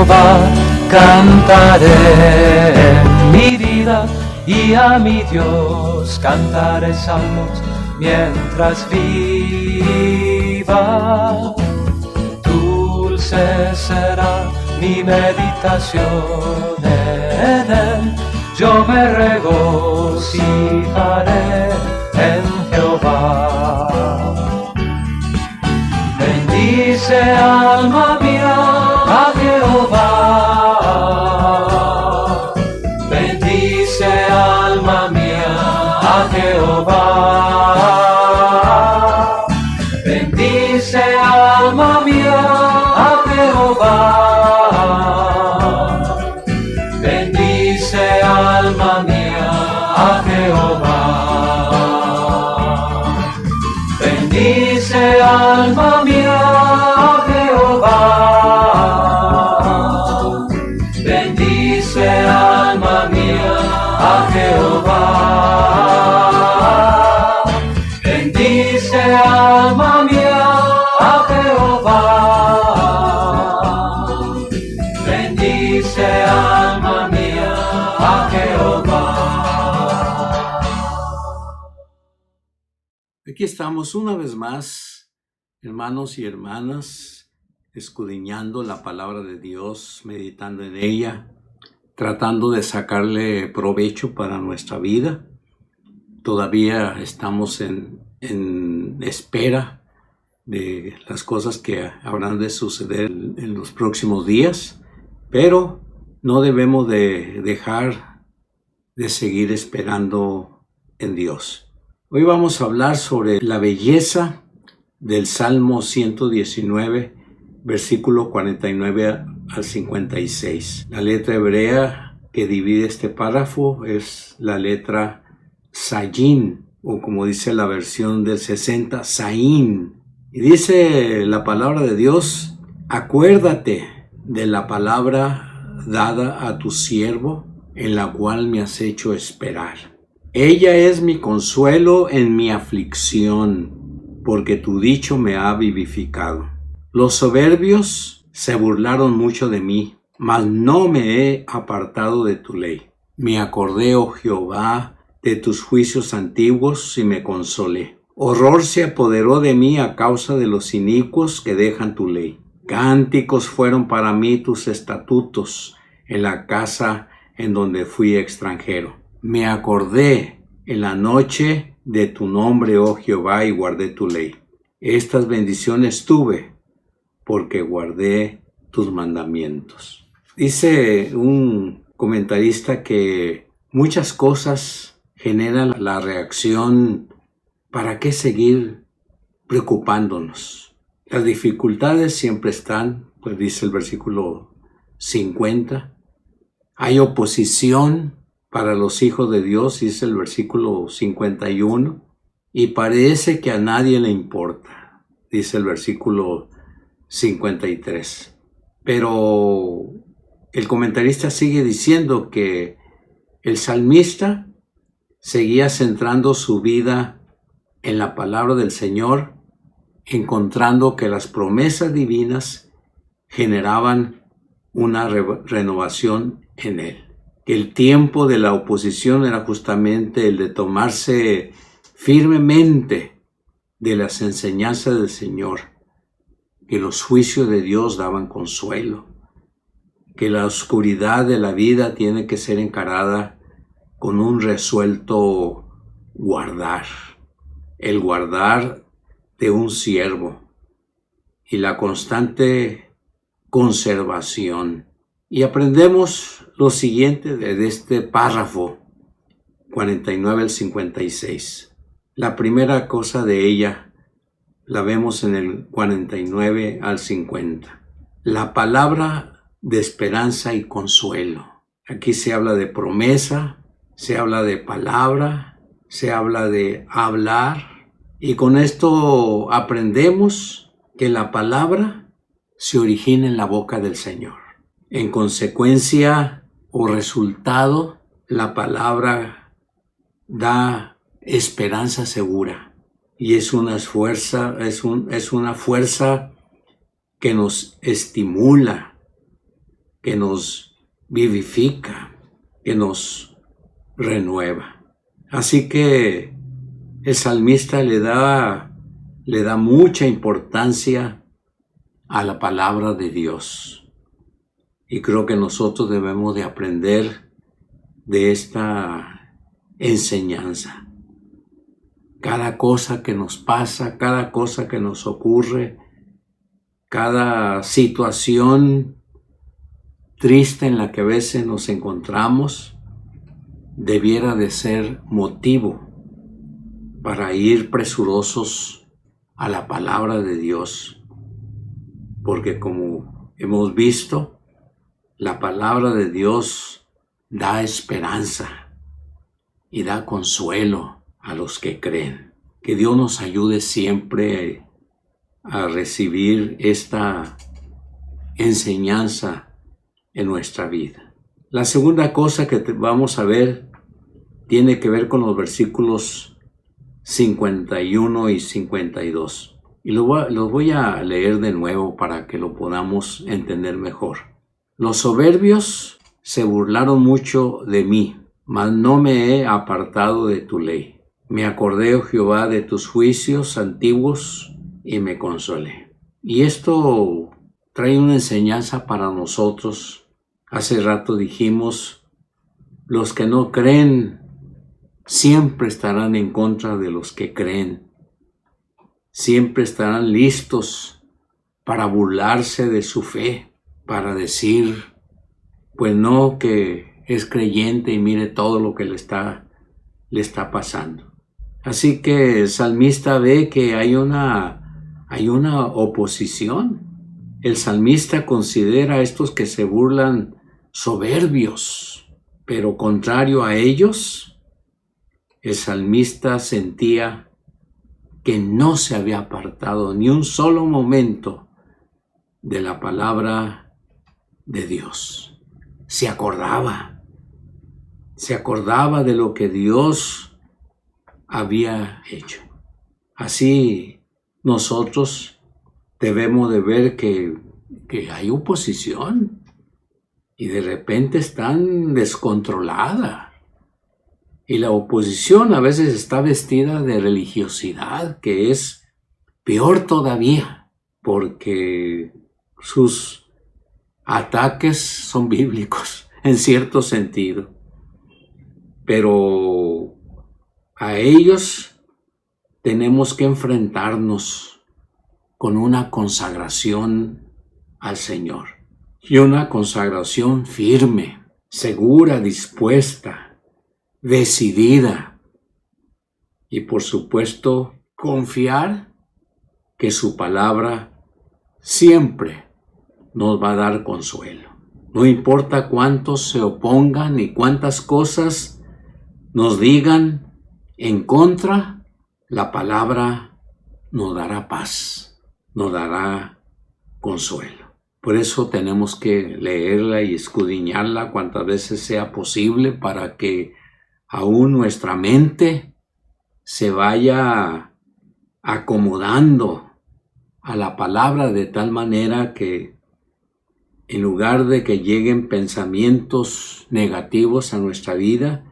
Jehová cantaré en mi vida, y a mi Dios cantaré salmos mientras viva. Dulce será mi meditación en él, yo me regocijaré en Jehová. Bendice alma mía a Jehová. Bendice alma mía a Jehová. Bendice alma mía a Jehová. Bendice alma mía a Jehová. Bendice alma mía a Jehová. Bendice alma mía a Jehová. Bendice alma mía a Jehová. Bendice alma mía a Jehová. Aquí estamos una vez más, hermanos y hermanas, escudriñando la palabra de Dios, meditando en ella, tratando de sacarle provecho para nuestra vida. Todavía estamos en espera de las cosas que habrán de suceder en los próximos días, pero no debemos de dejar de seguir esperando en Dios. Hoy vamos a hablar sobre la belleza del Salmo 119, versículo 49 al 56. La letra hebrea que divide este párrafo es la letra Sayin, o como dice la versión del 60, Saín. Y dice la palabra de Dios: acuérdate de la palabra dada a tu siervo, en la cual me has hecho esperar. Ella es mi consuelo en mi aflicción, porque tu dicho me ha vivificado. Los soberbios se burlaron mucho de mí, mas no me he apartado de tu ley. Me acordé, oh Jehová, de tus juicios antiguos y me consolé. Horror se apoderó de mí a causa de los inicuos que dejan tu ley. Cánticos fueron para mí tus estatutos en la casa en donde fui extranjero. Me acordé en la noche de tu nombre, oh Jehová, y guardé tu ley. Estas bendiciones tuve porque guardé tus mandamientos. Dice un comentarista que muchas cosas generan la reacción: ¿para qué seguir preocupándonos? Las dificultades siempre están, pues dice el versículo 50. Hay oposición para los hijos de Dios, dice el versículo 51, y parece que a nadie le importa, dice el versículo 53. Pero el comentarista sigue diciendo que el salmista seguía centrando su vida en la palabra del Señor, encontrando que las promesas divinas generaban una renovación en él. Que el tiempo de la oposición era justamente el de tomarse firmemente de las enseñanzas del Señor, que los juicios de Dios daban consuelo, que la oscuridad de la vida tiene que ser encarada con un resuelto guardar, el guardar de un siervo y la constante conservación. Y aprendemos lo siguiente de este párrafo 49 al 56. La primera cosa de ella la vemos en el 49 al 50. La palabra de esperanza y consuelo. Aquí se habla de promesa, se habla de palabra, se habla de hablar. Y con esto aprendemos que la palabra se origina en la boca del Señor. En consecuencia o resultado, la palabra da esperanza segura y es una fuerza que nos estimula, que nos vivifica, que nos renueva. Así que el salmista le da mucha importancia a la palabra de Dios. Y creo que nosotros debemos de aprender de esta enseñanza. Cada cosa que nos pasa, cada cosa que nos ocurre, cada situación triste en la que a veces nos encontramos, debiera de ser motivo para ir presurosos a la palabra de Dios. Porque como hemos visto, la palabra de Dios da esperanza y da consuelo a los que creen. Que Dios nos ayude siempre a recibir esta enseñanza en nuestra vida. La segunda cosa que vamos a ver tiene que ver con los versículos 51 y 52. Y los voy a leer de nuevo para que lo podamos entender mejor. Los soberbios se burlaron mucho de mí, mas no me he apartado de tu ley. Me acordé, oh Jehová, de tus juicios antiguos y me consolé. Y esto trae una enseñanza para nosotros. Hace rato dijimos, los que no creen siempre estarán en contra de los que creen. Siempre estarán listos para burlarse de su fe, para decir, pues no, que es creyente y mire todo lo que le está pasando. Así que el salmista ve que hay una oposición. El salmista considera a estos que se burlan soberbios, pero contrario a ellos, el salmista sentía que no se había apartado ni un solo momento de la palabra de Dios. Se acordaba de lo que Dios había hecho. Así nosotros debemos de ver que hay oposición y de repente están descontrolada. Y la oposición a veces está vestida de religiosidad, que es peor todavía, porque sus ataques son bíblicos en cierto sentido. Pero a ellos tenemos que enfrentarnos con una consagración al Señor. Y una consagración firme, segura, dispuesta, decidida. Y por supuesto, confiar que su palabra siempre nos va a dar consuelo. No importa cuántos se opongan y cuántas cosas nos digan en contra, la palabra nos dará paz, nos dará consuelo. Por eso tenemos que leerla y escudriñarla cuantas veces sea posible para que aún nuestra mente se vaya acomodando a la palabra de tal manera que en lugar de que lleguen pensamientos negativos a nuestra vida,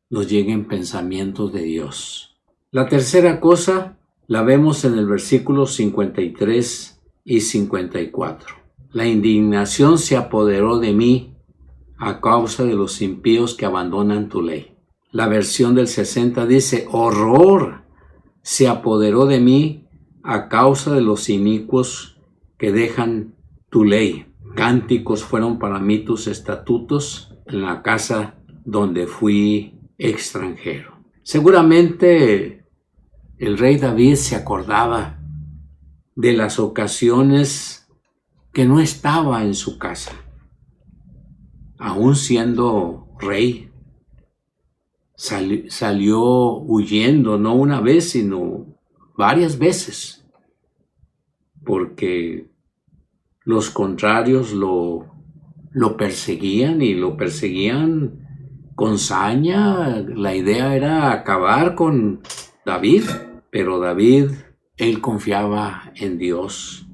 nos lleguen pensamientos de Dios. La tercera cosa la vemos en el versículo 53 y 54. La indignación se apoderó de mí a causa de los impíos que abandonan tu ley. La versión del 60 dice, horror se apoderó de mí a causa de los inicuos que dejan tu ley. Cánticos fueron para mí tus estatutos en la casa donde fui extranjero. Seguramente el rey David se acordaba de las ocasiones que no estaba en su casa, aún siendo rey. Salió huyendo, no una vez, sino varias veces, porque los contrarios lo perseguían y lo perseguían con saña. La idea era acabar con David, pero David, él confiaba en Dios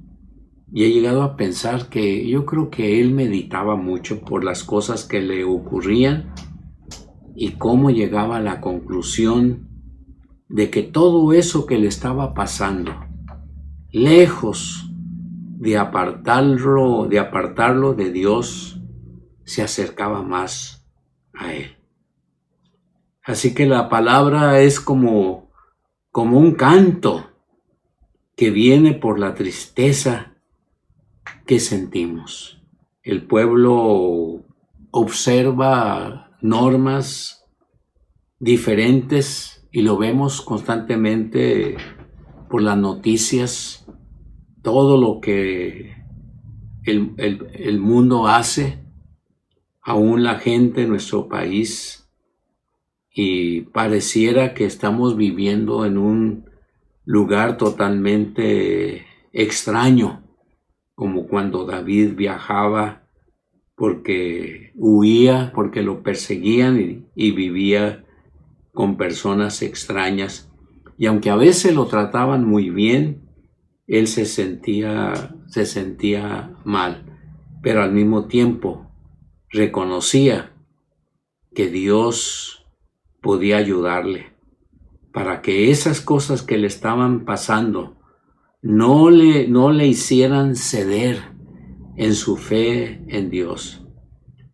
Y he llegado a pensar que yo creo que él meditaba mucho por las cosas que le ocurrían y cómo llegaba a la conclusión de que todo eso que le estaba pasando, lejos de apartarlo de Dios, se acercaba más a él. Así que la palabra es como un canto que viene por la tristeza que sentimos. El pueblo observa normas diferentes y lo vemos constantemente por las noticias, todo lo que el mundo hace, aún la gente en nuestro país, y pareciera que estamos viviendo en un lugar totalmente extraño, como cuando David viajaba porque huía, porque lo perseguían y vivía con personas extrañas. Y aunque a veces lo trataban muy bien, él se sentía mal, pero al mismo tiempo reconocía que Dios podía ayudarle para que esas cosas que le estaban pasando no le hicieran ceder en su fe en Dios,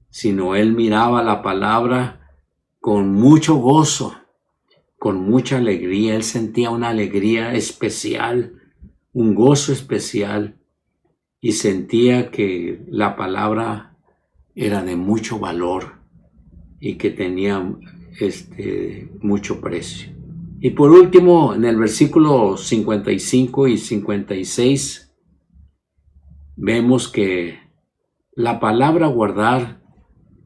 sino él miraba la palabra con mucho gozo, con mucha alegría. Él sentía una alegría especial, un gozo especial, y sentía que la palabra era de mucho valor y que tenía mucho precio. Y por último, en el versículo 55 y 56, vemos que la palabra guardar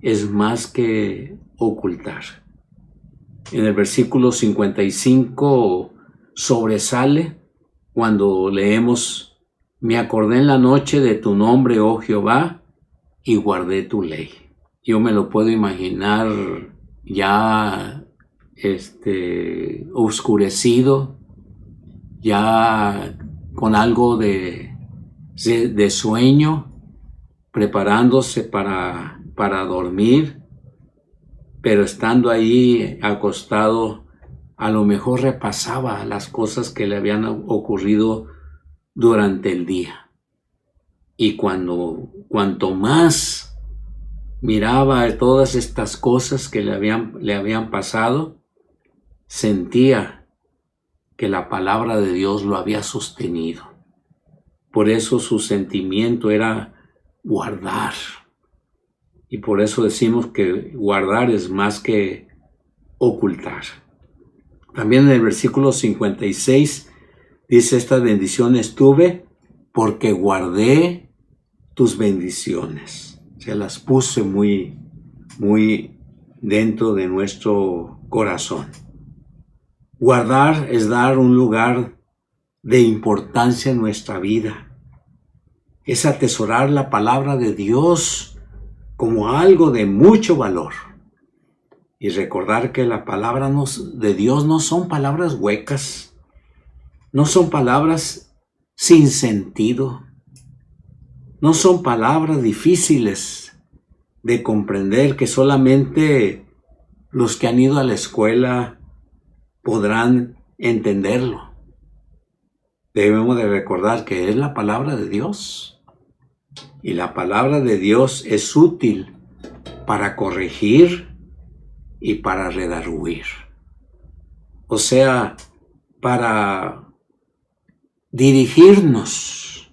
es más que ocultar. En el versículo 55 sobresale cuando leemos: me acordé en la noche de tu nombre, oh Jehová, y guardé tu ley. Yo me lo puedo imaginar ya oscurecido, ya con algo de sueño, preparándose para dormir, pero estando ahí acostado, a lo mejor repasaba las cosas que le habían ocurrido durante el día. Y cuanto más miraba todas estas cosas que le habían pasado, sentía que la palabra de Dios lo había sostenido. Por eso su sentimiento era guardar. Y por eso decimos que guardar es más que ocultar. También en el versículo 56 dice: estas bendiciones tuve porque guardé tus bendiciones. Se las puse muy, muy dentro de nuestro corazón. Guardar es dar un lugar de importancia en nuestra vida. Es atesorar la palabra de Dios como algo de mucho valor. Y recordar que la palabra de Dios no son palabras huecas, no son palabras sin sentido, no son palabras difíciles de comprender que solamente los que han ido a la escuela podrán entenderlo. Debemos de recordar que es la palabra de Dios, y la palabra de Dios es útil para corregir y para redarguir. O sea, para dirigirnos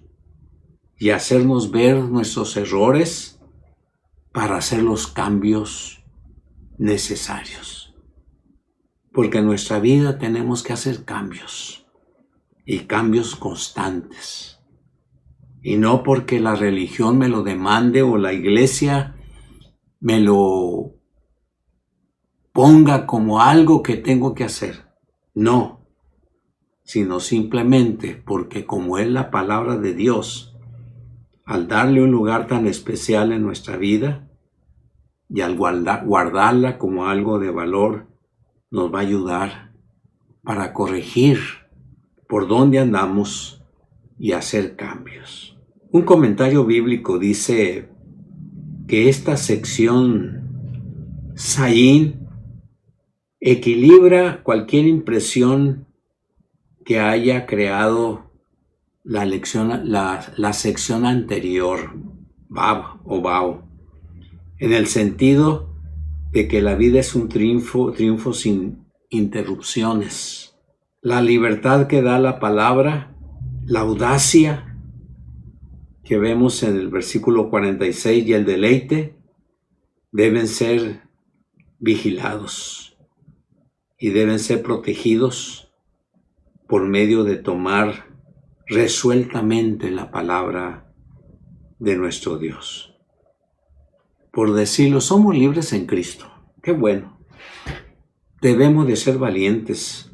y hacernos ver nuestros errores para hacer los cambios necesarios. Porque en nuestra vida tenemos que hacer cambios, y cambios constantes. Y no porque la religión me lo demande o la iglesia me lo ponga como algo que tengo que hacer. No, sino simplemente porque como es la palabra de Dios, al darle un lugar tan especial en nuestra vida y al guardarla como algo de valor, nos va a ayudar para corregir por dónde andamos y hacer cambios. Un comentario bíblico dice que esta sección Sayin equilibra cualquier impresión que haya creado la sección anterior, Bab o Bao, en el sentido de que la vida es un triunfo sin interrupciones. La libertad que da la palabra, la audacia que vemos en el versículo 46 y el deleite deben ser vigilados y deben ser protegidos por medio de tomar resueltamente la palabra de nuestro Dios. Por decirlo, somos libres en Cristo. ¡Qué bueno! Debemos de ser valientes.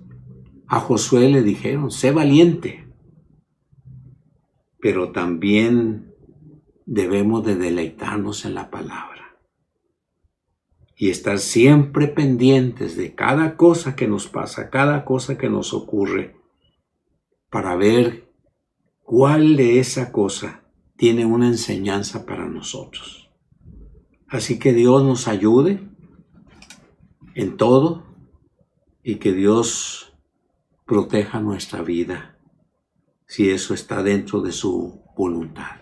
A Josué le dijeron, sé valiente. Pero también debemos de deleitarnos en la palabra y estar siempre pendientes de cada cosa que nos pasa, cada cosa que nos ocurre, para ver cuál de esa cosa tiene una enseñanza para nosotros. Así que Dios nos ayude en todo y que Dios proteja nuestra vida, si eso está dentro de su voluntad.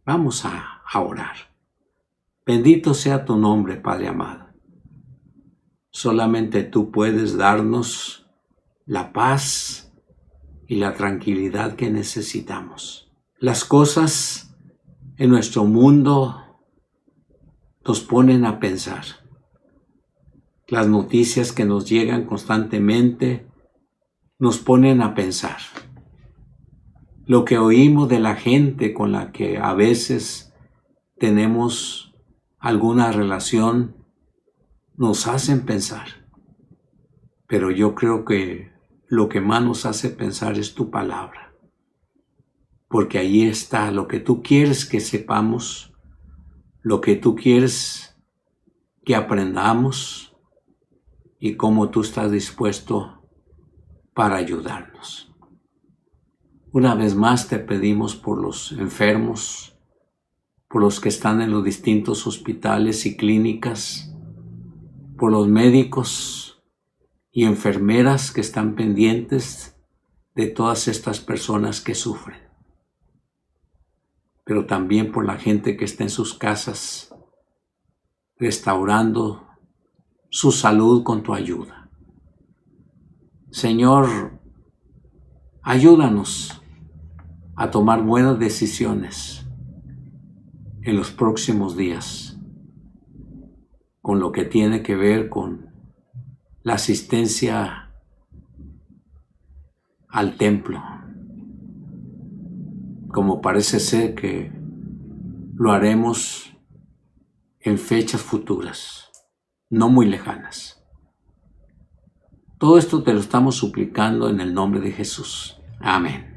Vamos a orar. Bendito sea tu nombre, Padre amado. Solamente tú puedes darnos la paz y la tranquilidad que necesitamos. Las cosas en nuestro mundo nos ponen a pensar. Las noticias que nos llegan constantemente nos ponen a pensar. Lo que oímos de la gente con la que a veces tenemos alguna relación nos hacen pensar. Pero yo creo que lo que más nos hace pensar es tu palabra. Porque ahí está lo que tú quieres que sepamos, lo que tú quieres que aprendamos y cómo tú estás dispuesto para ayudarnos. Una vez más te pedimos por los enfermos, por los que están en los distintos hospitales y clínicas, por los médicos y enfermeras que están pendientes de todas estas personas que sufren, pero también por la gente que está en sus casas, restaurando su salud con tu ayuda. Señor, ayúdanos a tomar buenas decisiones en los próximos días con lo que tiene que ver con la asistencia al templo, como parece ser que lo haremos en fechas futuras, no muy lejanas. Todo esto te lo estamos suplicando en el nombre de Jesús. Amén.